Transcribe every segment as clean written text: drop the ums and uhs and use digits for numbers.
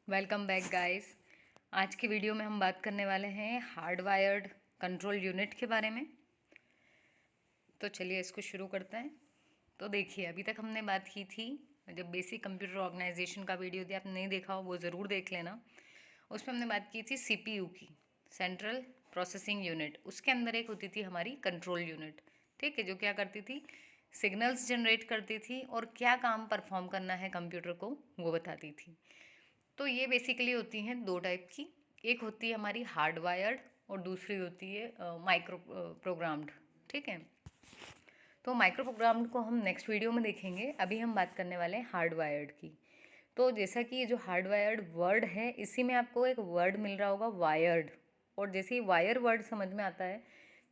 Welcome back guys. आज की video में हम बात करने वाले हैं हार्ड वायर्ड कंट्रोल यूनिट के बारे में। तो चलिए इसको शुरू करते हैं। तो देखिए, अभी तक हमने बात की थी, जब बेसिक कंप्यूटर ऑर्गेनाइजेशन का वीडियो यदि आपने नहीं देखा हो वो ज़रूर देख लेना। उसमें हमने बात की थी सीपीयू की, सेंट्रल प्रोसेसिंग यूनिट। उसके अंदर एक होती थी हमारी कंट्रोल यूनिट, ठीक है, जो क्या करती थी, सिग्नल्स जनरेट करती थी और क्या काम परफॉर्म करना है कंप्यूटर को वो बताती थी। तो ये बेसिकली होती हैं दो टाइप की। एक होती है हमारी हार्ड वायर्ड और दूसरी होती है माइक्रो प्रोग्राम्ड, ठीक है। तो माइक्रो प्रोग्राम्ड को हम नेक्स्ट वीडियो में देखेंगे। अभी हम बात करने वाले हैं हार्ड वायर्ड की। तो जैसा कि ये जो हार्ड वायर्ड वर्ड है, इसी में आपको एक वर्ड मिल रहा होगा वायर्ड, और जैसे ही वायर वर्ड समझ में आता है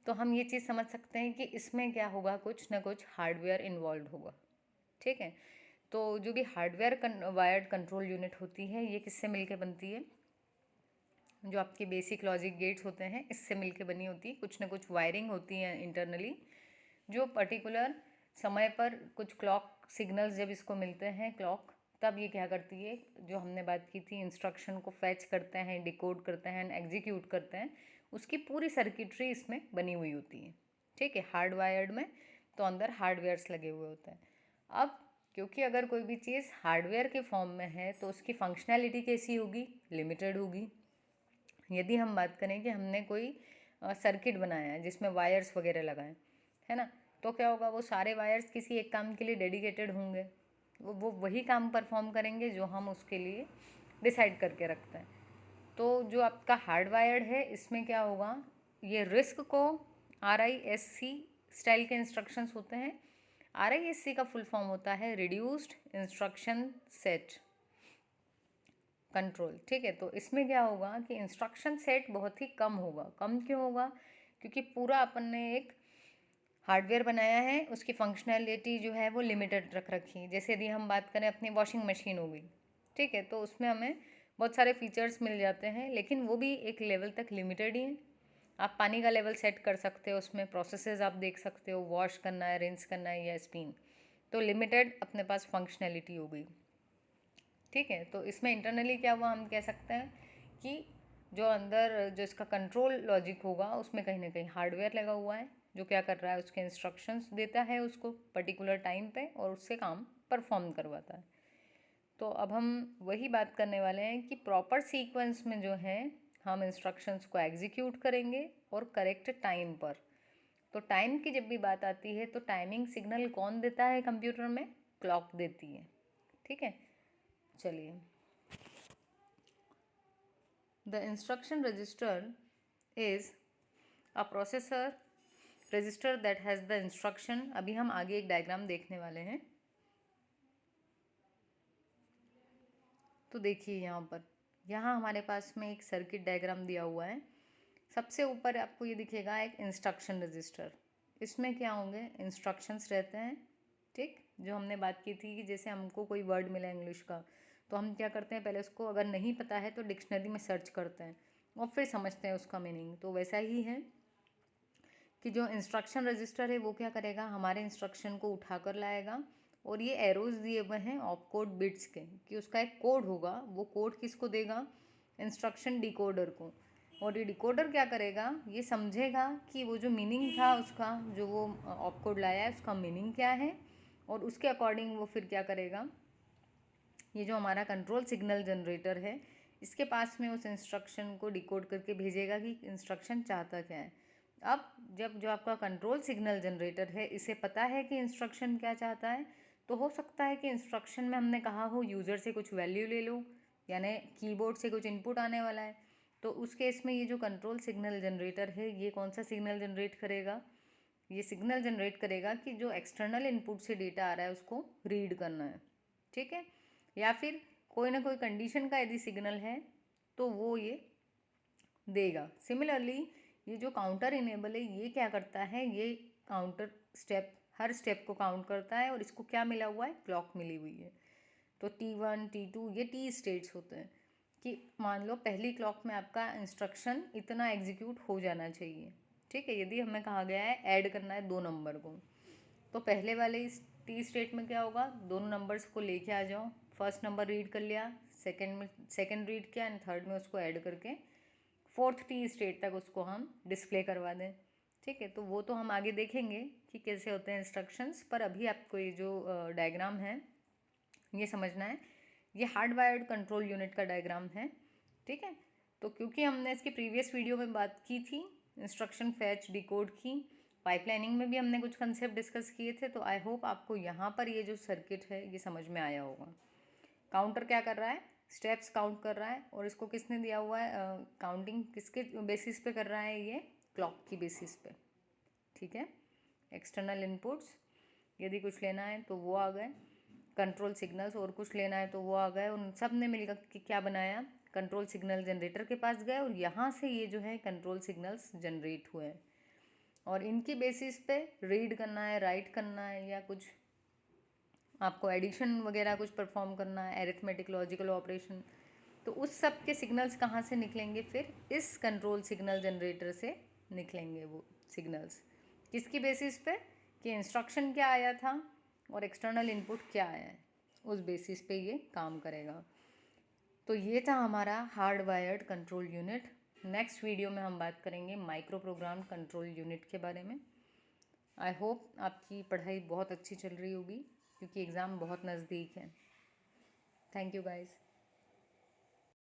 तो हम ये चीज़ समझ सकते हैं कि इसमें क्या होगा, कुछ ना कुछ हार्डवेयर इन्वॉल्व होगा, ठीक है। तो जो भी हार्डवेयर वायर्ड कंट्रोल यूनिट होती है, ये किससे मिलके बनती है, जो आपके बेसिक लॉजिक गेट्स होते हैं इससे मिलके बनी होती है। कुछ ना कुछ वायरिंग होती है इंटरनली, जो पर्टिकुलर समय पर कुछ क्लॉक सिग्नल्स जब इसको मिलते हैं क्लॉक, तब ये क्या करती है, जो हमने बात की थी, इंस्ट्रक्शन को फैच करते हैं, डिकोड करते हैं, एग्जीक्यूट करते हैं, उसकी पूरी सर्किटरी इसमें बनी हुई होती है, ठीक है। हार्ड वायर्ड में तो अंदर हार्डवेयर्स लगे हुए होते हैं। अब क्योंकि अगर कोई भी चीज़ हार्डवेयर के फॉर्म में है तो उसकी फंक्शनैलिटी कैसी होगी, लिमिटेड होगी। यदि हम बात करें कि हमने कोई सर्किट बनाया है जिसमें वायर्स वगैरह लगाएं, है ना, तो क्या होगा, वो सारे वायर्स किसी एक काम के लिए डेडिकेटेड होंगे। वो वही काम परफॉर्म करेंगे जो हम उसके लिए डिसाइड करके रखते हैं। तो जो आपका हार्ड वायर्ड है, इसमें क्या होगा, ये रिस्क को RISC स्टाइल के इंस्ट्रक्शंस होते हैं। RISC का फुल फॉर्म होता है रिड्यूस्ड इंस्ट्रक्शन सेट कंट्रोल, ठीक है। तो इसमें क्या होगा कि इंस्ट्रक्शन सेट बहुत ही कम होगा। कम क्यों होगा, क्योंकि पूरा अपन ने एक हार्डवेयर बनाया है, उसकी फंक्शनैलिटी जो है वो लिमिटेड रख रखी है। जैसे यदि हम बात करें अपनी वॉशिंग मशीन हो गई, ठीक है, तो उसमें हमें बहुत सारे फीचर्स मिल जाते हैं, लेकिन वो भी एक लेवल तक लिमिटेड ही हैं। आप पानी का लेवल सेट कर सकते हो, उसमें प्रोसेसेस आप देख सकते हो, वॉश करना है, रिंस करना है या स्पिन, तो लिमिटेड अपने पास फंक्शनैलिटी हो गई, ठीक है। तो इसमें इंटरनली क्या हुआ, हम कह सकते हैं कि जो अंदर जो इसका कंट्रोल लॉजिक होगा उसमें कहीं ना कहीं हार्डवेयर लगा हुआ है, जो क्या कर रहा है, उसके इंस्ट्रक्शंस देता है उसको पर्टिकुलर टाइम पे और उससे काम परफॉर्म करवाता है। तो अब हम वही बात करने वाले हैं कि प्रॉपर सीक्वेंस में जो है हम इंस्ट्रक्शंस को एग्जीक्यूट करेंगे और करेक्ट टाइम पर। तो टाइम की जब भी बात आती है तो टाइमिंग सिग्नल कौन देता है कंप्यूटर में, क्लॉक देती है, ठीक है। चलिए, the instruction register is a processor register that has the instruction. अभी हम आगे एक डायग्राम देखने वाले हैं। तो देखिए यहाँ हमारे पास में एक सर्किट डायग्राम दिया हुआ है। सबसे ऊपर आपको ये दिखेगा एक इंस्ट्रक्शन रजिस्टर। इसमें क्या होंगे, इंस्ट्रक्शंस रहते हैं, ठीक। जो हमने बात की थी कि जैसे हमको कोई वर्ड मिला इंग्लिश का, तो हम क्या करते हैं, पहले उसको अगर नहीं पता है तो डिक्शनरी में सर्च करते हैं और फिर समझते हैं उसका मीनिंग। तो वैसा ही है कि जो इंस्ट्रक्शन रजिस्टर है वो क्या करेगा, हमारे इंस्ट्रक्शन को उठा कर लाएगा, और ये एरोज दिए हुए हैं ऑप कोड बिट्स के, कि उसका एक कोड होगा। वो कोड किसको देगा, इंस्ट्रक्शन डिकोडर को। और ये डिकोडर क्या करेगा, ये समझेगा कि वो जो मीनिंग था उसका, जो वो ऑप कोड लाया है उसका मीनिंग क्या है, और उसके अकॉर्डिंग वो फिर क्या करेगा, ये जो हमारा कंट्रोल सिग्नल जनरेटर है इसके पास में उस इंस्ट्रक्शन को डिकोड करके भेजेगा कि इंस्ट्रक्शन चाहता क्या है। अब जब जो आपका कंट्रोल सिग्नल जनरेटर है इसे पता है कि इंस्ट्रक्शन क्या चाहता है, तो हो सकता है कि इंस्ट्रक्शन में हमने कहा हो यूज़र से कुछ वैल्यू ले लो, यानी कीबोर्ड से कुछ इनपुट आने वाला है, तो उस केस में ये जो कंट्रोल सिग्नल जनरेटर है ये कौन सा सिग्नल जनरेट करेगा, ये सिग्नल जनरेट करेगा कि जो एक्सटर्नल इनपुट से डेटा आ रहा है उसको रीड करना है, ठीक है। या फिर कोई ना कोई कंडीशन का यदि सिग्नल है तो वो ये देगा। सिमिलरली ये जो काउंटर इनेबल है ये क्या करता है, ये काउंटर स्टेप, हर स्टेप को काउंट करता है, और इसको क्या मिला हुआ है, क्लॉक मिली हुई है। तो T1 T2 ये T स्टेट्स होते हैं, कि मान लो पहली क्लॉक में आपका इंस्ट्रक्शन इतना एग्जीक्यूट हो जाना चाहिए, ठीक है। यदि हमें कहा गया है ऐड करना है दो नंबर को, तो पहले वाले इस T स्टेट में क्या होगा, दोनों नंबर्स को लेके आ जाओ, फर्स्ट नंबर रीड कर लिया, सेकेंड रीड किया एंड थर्ड में उसको ऐड करके फोर्थ टी स्टेट तक उसको हम डिस्प्ले करवा दें। ठीक है, तो वो तो हम आगे देखेंगे कि कैसे होते हैं इंस्ट्रक्शंस, पर अभी आपको ये जो डायग्राम है ये समझना है। ये हार्ड वायर्ड कंट्रोल यूनिट का डायग्राम है। ठीक है, तो क्योंकि हमने इसकी प्रीवियस वीडियो में बात की थी इंस्ट्रक्शन फैच डिकोड की, पाइपलाइनिंग में भी हमने कुछ कंसेप्ट डिस्कस किए थे, तो आई होप आपको यहाँ पर ये जो सर्किट है ये समझ में आया होगा। काउंटर क्या कर रहा है, स्टेप्स काउंट कर रहा है, और इसको किसने दिया हुआ है काउंटिंग, किसके बेसिस पे कर रहा है, ये क्लॉक की बेसिस पे। ठीक है, एक्सटर्नल इनपुट्स यदि कुछ लेना है तो वो आ गए, कंट्रोल सिग्नल्स और कुछ लेना है तो वो आ गए, उन सब ने मिलकर के क्या बनाया, कंट्रोल सिग्नल जनरेटर के पास गए और यहाँ से ये जो है कंट्रोल सिग्नल्स जनरेट हुए हैं, और इनकी बेसिस पे रीड करना है, राइट करना है, या कुछ आपको एडिशन वगैरह कुछ परफॉर्म करना है, एरिथमेटिक लॉजिकल ऑपरेशन, तो उस सब के सिग्नल्स कहाँ से निकलेंगे, फिर इस कंट्रोल सिग्नल जनरेटर से निकलेंगे वो सिग्नल्स। किसकी बेसिस पे, कि इंस्ट्रक्शन क्या आया था और एक्सटर्नल इनपुट क्या आया है, उस बेसिस पे ये काम करेगा। तो ये था हमारा hard wired control unit. Next video में हम बात करेंगे माइक्रो प्रोग्राम कंट्रोल यूनिट के बारे में। आई होप आपकी पढ़ाई बहुत अच्छी चल रही होगी क्योंकि एग्ज़ाम बहुत नज़दीक है। Thank you guys.